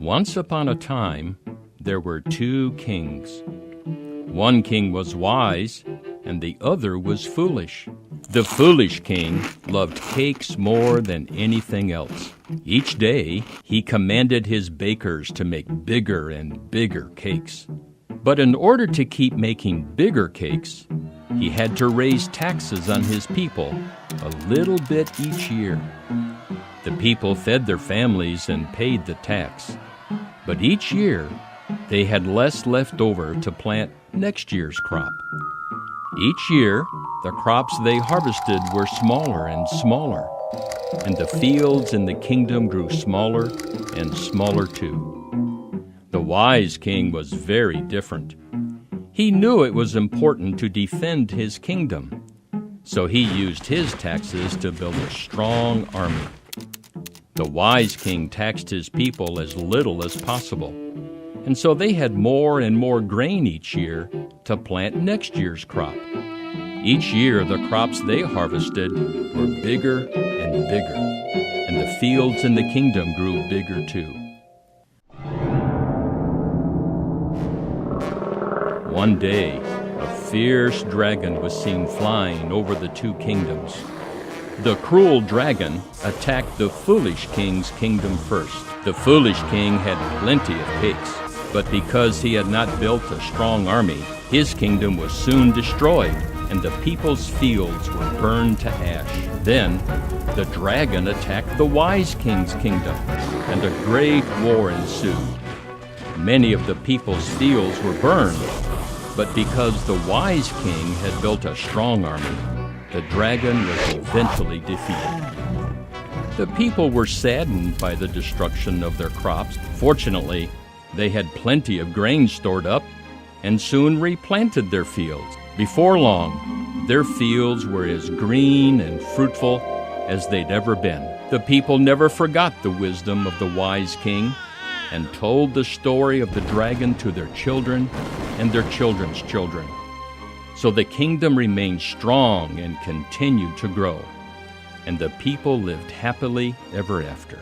Once upon a time, there were two kings. One king was wise, and the other was foolish. The foolish king loved cakes more than anything else. Each day, he commanded his bakers to make bigger and bigger cakes. But in order to keep making bigger cakes, he had to raise taxes on his people a little bit each year. The people fed their families and paid the tax. But each year, they had less left over to plant next year's crop. Each year, the crops they harvested were smaller and smaller, and the fields in the kingdom grew smaller and smaller too. The wise king was very different. He knew it was important to defend his kingdom, so he used his taxes to build a strong army. The wise king taxed his people as little as possible, and so they had more and more grain each year to plant next year's crop. Each year, the crops they harvested were bigger and bigger, and the fields in the kingdom grew bigger too. One day, a fierce dragon was seen flying over the two kingdoms. The cruel dragon attacked the foolish king's kingdom first. The foolish king had plenty of cakes, but because he had not built a strong army, his kingdom was soon destroyed, and the people's fields were burned to ash. Then the dragon attacked the wise king's kingdom, and a great war ensued. Many of the people's fields were burned, but because the wise king had built a strong army, the dragon was eventually defeated. The people were saddened by the destruction of their crops. Fortunately, they had plenty of grain stored up and soon replanted their fields. Before long, their fields were as green and fruitful as they'd ever been. The people never forgot the wisdom of the wise king and told the story of the dragon to their children and their children's children. So the kingdom remained strong and continued to grow, and the people lived happily ever after.